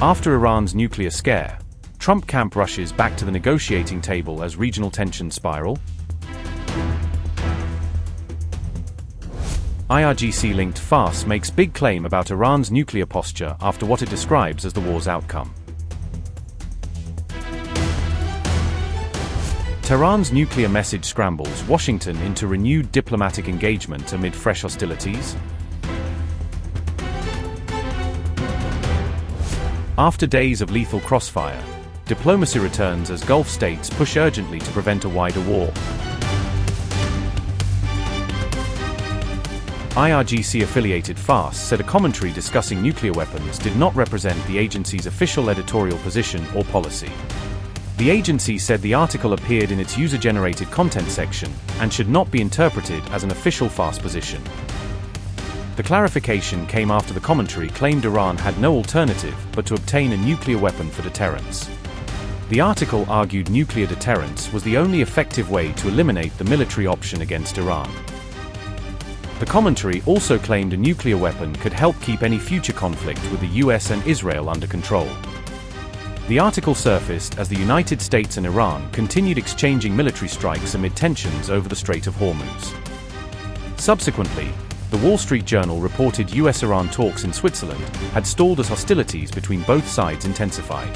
After Iran's nuclear scare, Trump camp rushes back to the negotiating table as regional tensions spiral. IRGC-linked farce makes big claim about Iran's nuclear posture after what it describes as the war's outcome. Tehran's nuclear message scrambles Washington into renewed diplomatic engagement amid fresh hostilities. After days of lethal crossfire, diplomacy returns as Gulf states push urgently to prevent a wider war. IRGC-affiliated farce said a commentary discussing nuclear weapons did not represent the agency's official editorial position or policy. The agency said the article appeared in its user-generated content section and should not be interpreted as an official farce position. The clarification came after the commentary claimed Iran had no alternative but to obtain a nuclear weapon for deterrence. The article argued nuclear deterrence was the only effective way to eliminate the military option against Iran. The commentary also claimed a nuclear weapon could help keep any future conflict with the US and Israel under control. The article surfaced as the United States and Iran continued exchanging military strikes amid tensions over the Strait of Hormuz. Subsequently, the Wall Street Journal reported US-Iran talks in Switzerland had stalled as hostilities between both sides intensified.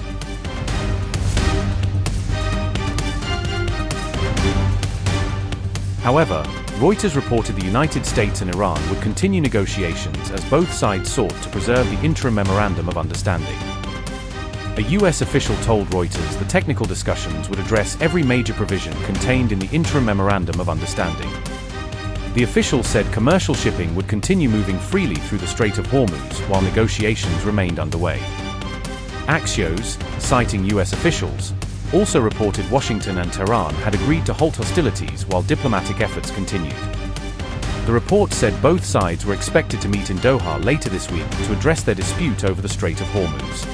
However, Reuters reported the United States and Iran would continue negotiations as both sides sought to preserve the interim memorandum of understanding. A US official told Reuters the technical discussions would address every major provision contained in the interim memorandum of understanding. The official said commercial shipping would continue moving freely through the Strait of Hormuz while negotiations remained underway. Axios, citing US officials, also reported Washington and Tehran had agreed to halt hostilities while diplomatic efforts continued. The report said both sides were expected to meet in Doha later this week to address their dispute over the Strait of Hormuz.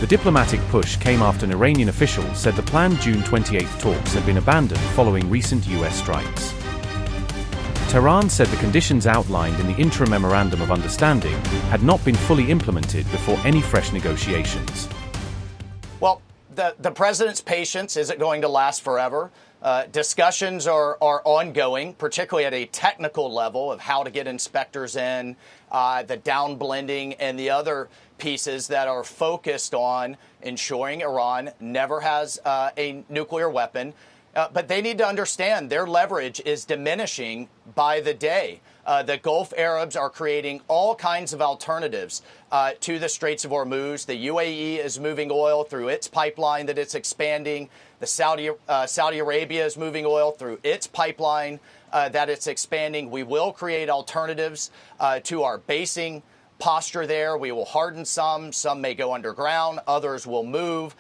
The diplomatic push came after an Iranian official said the planned June 28 talks had been abandoned following recent US strikes. Tehran said the conditions outlined in the interim memorandum of understanding had not been fully implemented before any fresh negotiations. Well, the president's patience isn't going to last forever. Discussions are ongoing, particularly at a technical level of how to get inspectors in, the downblending, and the other pieces that are focused on ensuring Iran never has a nuclear weapon. But they need to understand their leverage is diminishing by the day. The Gulf Arabs are creating all kinds of alternatives to the Straits of Hormuz. The UAE is moving oil through its pipeline that it's expanding. The Saudi Arabia is moving oil through its pipeline that it's expanding. We will create alternatives to our basing posture there. We will harden some may go underground, others will move.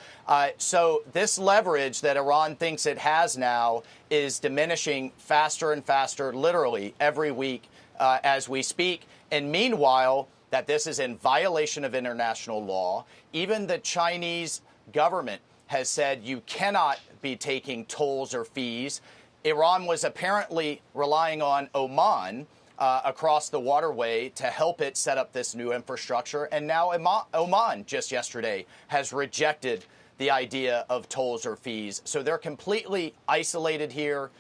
So this leverage that Iran thinks it has now is diminishing faster and faster, literally every week as we speak. And meanwhile, that this is in violation of international law. Even the Chinese government has said you cannot be taking tolls or fees. Iran was apparently relying on Oman across the waterway to help it set up this new infrastructure. And now Oman, just yesterday, has rejected the idea of tolls or fees. So they're completely isolated here.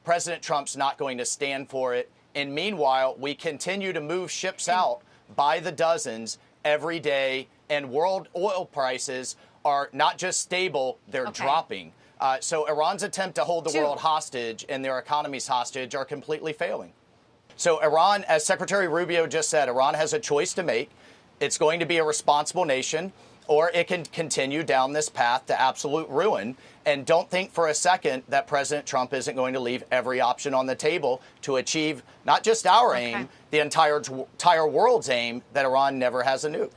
President Trump's not going to stand for it. And meanwhile, we continue to move ships out by the dozens every day. And world oil prices are not just stable, they're dropping. So Iran's attempt to hold the world hostage and their economies hostage are completely failing. So Iran, as Secretary Rubio just said, Iran has a choice to make. It's going to be a responsible nation, or it can continue down this path to absolute ruin. And don't think for a second that President Trump isn't going to leave every option on the table to achieve not just our aim, the entire world's aim, that Iran never has a nuke.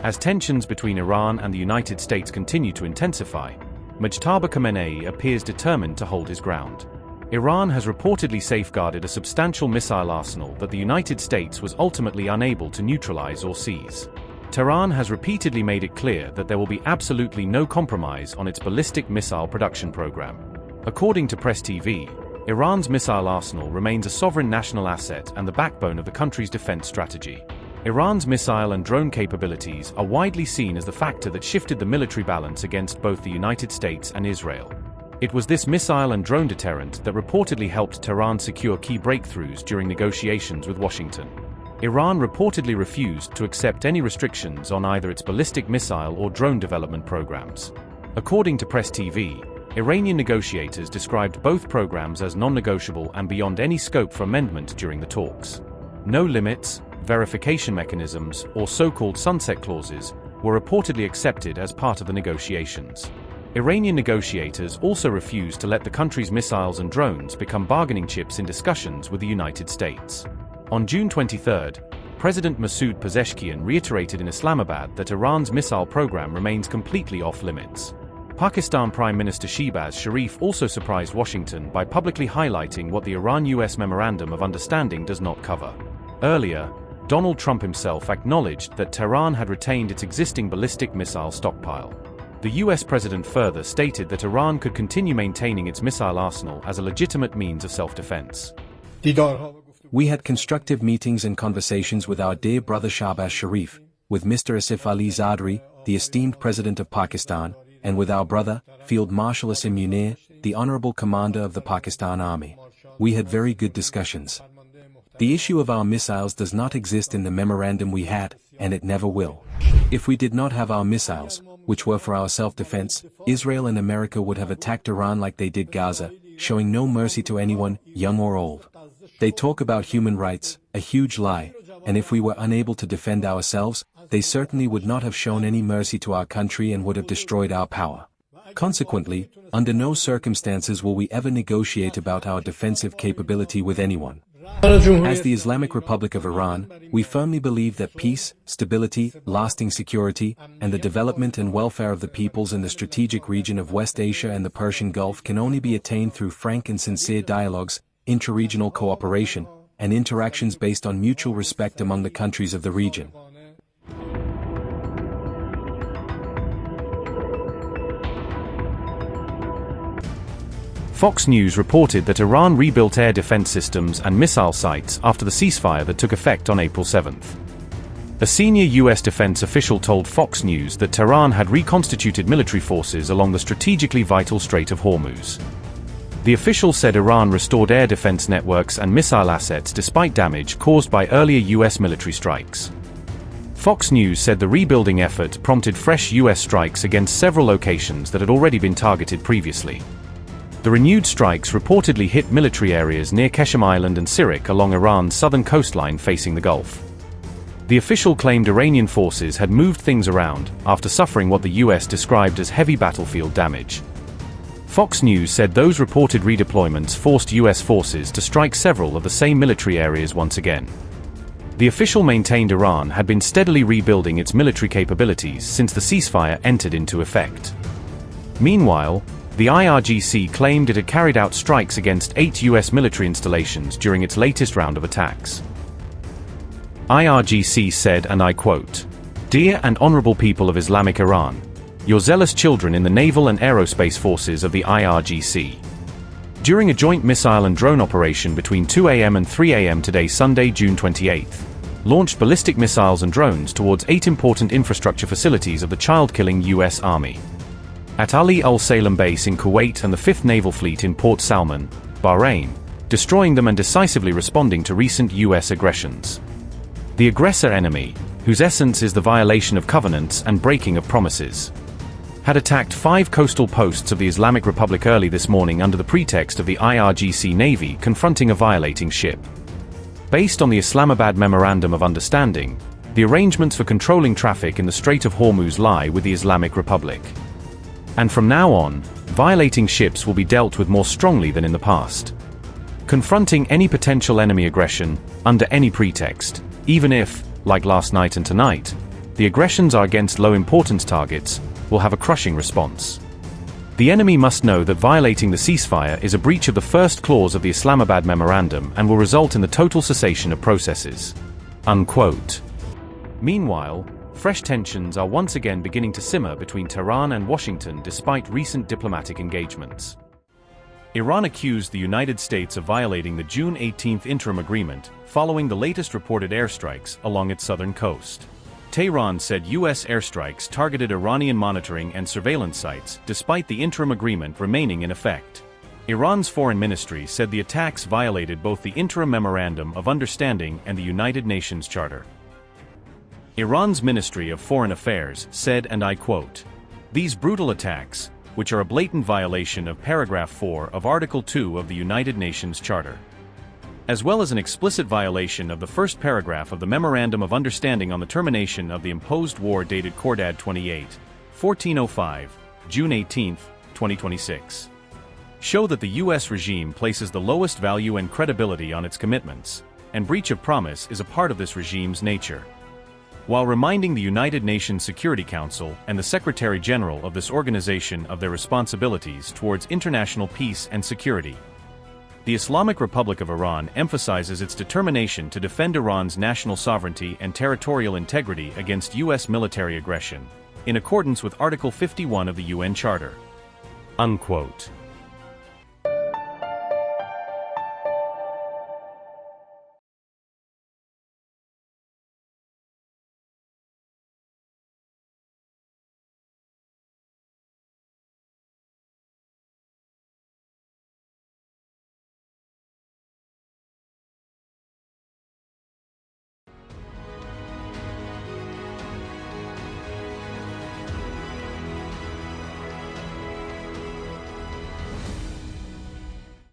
As tensions between Iran and the United States continue to intensify, Mujtaba Khamenei appears determined to hold his ground. Iran has reportedly safeguarded a substantial missile arsenal that the United States was ultimately unable to neutralize or seize. Tehran has repeatedly made it clear that there will be absolutely no compromise on its ballistic missile production program. According to Press TV, Iran's missile arsenal remains a sovereign national asset and the backbone of the country's defense strategy. Iran's missile and drone capabilities are widely seen as the factor that shifted the military balance against both the United States and Israel. It was this missile and drone deterrent that reportedly helped Tehran secure key breakthroughs during negotiations with Washington. Iran reportedly refused to accept any restrictions on either its ballistic missile or drone development programs. According to Press TV, Iranian negotiators described both programs as non-negotiable and beyond any scope for amendment during the talks. No limits, verification mechanisms, or so-called sunset clauses were reportedly accepted as part of the negotiations. Iranian negotiators also refused to let the country's missiles and drones become bargaining chips in discussions with the United States. On June 23, President Masoud Pezeshkian reiterated in Islamabad that Iran's missile program remains completely off-limits. Pakistan Prime Minister Shehbaz Sharif also surprised Washington by publicly highlighting what the Iran-US Memorandum of Understanding does not cover. Earlier, Donald Trump himself acknowledged that Tehran had retained its existing ballistic missile stockpile. The US president further stated that Iran could continue maintaining its missile arsenal as a legitimate means of self-defense. We had constructive meetings and conversations with our dear brother Shehbaz Sharif, with Mr. Asif Ali Zardari, the esteemed president of Pakistan, and with our brother, Field Marshal Asim Munir, the honorable commander of the Pakistan Army. We had very good discussions. The issue of our missiles does not exist in the memorandum we had, and it never will. If we did not have our missiles, which were for our self-defense, Israel and America would have attacked Iran like they did Gaza, showing no mercy to anyone, young or old. They talk about human rights, a huge lie, and if we were unable to defend ourselves, they certainly would not have shown any mercy to our country and would have destroyed our power. Consequently, under no circumstances will we ever negotiate about our defensive capability with anyone. As the Islamic Republic of Iran, we firmly believe that peace, stability, lasting security, and the development and welfare of the peoples in the strategic region of West Asia and the Persian Gulf can only be attained through frank and sincere dialogues, intra-regional cooperation, and interactions based on mutual respect among the countries of the region. Fox News reported that Iran rebuilt air defense systems and missile sites after the ceasefire that took effect on April 7. A senior U.S. defense official told Fox News that Tehran had reconstituted military forces along the strategically vital Strait of Hormuz. The official said Iran restored air defense networks and missile assets despite damage caused by earlier U.S. military strikes. Fox News said the rebuilding effort prompted fresh U.S. strikes against several locations that had already been targeted previously. The renewed strikes reportedly hit military areas near Qeshm Island and Sirik along Iran's southern coastline facing the Gulf. The official claimed Iranian forces had moved things around after suffering what the U.S. described as heavy battlefield damage. Fox News said those reported redeployments forced U.S. forces to strike several of the same military areas once again. The official maintained Iran had been steadily rebuilding its military capabilities since the ceasefire entered into effect. Meanwhile, the IRGC claimed it had carried out strikes against 8 U.S. military installations during its latest round of attacks. IRGC said, and I quote, "Dear and honorable people of Islamic Iran, your zealous children in the naval and aerospace forces of the IRGC. During a joint missile and drone operation between 2 a.m. and 3 a.m. today, Sunday, June 28, launched ballistic missiles and drones towards 8 important infrastructure facilities of the child-killing U.S. Army. At Ali Al Salem Base in Kuwait and the 5th Naval Fleet in Port Salman, Bahrain, destroying them and decisively responding to recent U.S. aggressions. The aggressor enemy, whose essence is the violation of covenants and breaking of promises, had attacked 5 coastal posts of the Islamic Republic early this morning under the pretext of the IRGC Navy confronting a violating ship. Based on the Islamabad Memorandum of Understanding, the arrangements for controlling traffic in the Strait of Hormuz lie with the Islamic Republic. And from now on, violating ships will be dealt with more strongly than in the past. Confronting any potential enemy aggression, under any pretext, even if, like last night and tonight, the aggressions are against low-importance targets, will have a crushing response. The enemy must know that violating the ceasefire is a breach of the first clause of the Islamabad Memorandum and will result in the total cessation of processes." Unquote. Meanwhile, fresh tensions are once again beginning to simmer between Tehran and Washington despite recent diplomatic engagements. Iran accused the United States of violating the June 18 interim agreement, following the latest reported airstrikes along its southern coast. Tehran said U.S. airstrikes targeted Iranian monitoring and surveillance sites, despite the interim agreement remaining in effect. Iran's foreign ministry said the attacks violated both the interim memorandum of understanding and the United Nations Charter. Iran's Ministry of Foreign Affairs said, and I quote, "These brutal attacks, which are a blatant violation of paragraph 4 of Article 2 of the United Nations Charter, as well as an explicit violation of the first paragraph of the Memorandum of Understanding on the Termination of the Imposed War dated Cordad 28, 1405, June 18, 2026, show that the U.S. regime places the lowest value and credibility on its commitments, and breach of promise is a part of this regime's nature." While reminding the United Nations Security Council and the Secretary General of this organization of their responsibilities towards international peace and security, the Islamic Republic of Iran emphasizes its determination to defend Iran's national sovereignty and territorial integrity against U.S. military aggression, in accordance with Article 51 of the UN Charter. Unquote.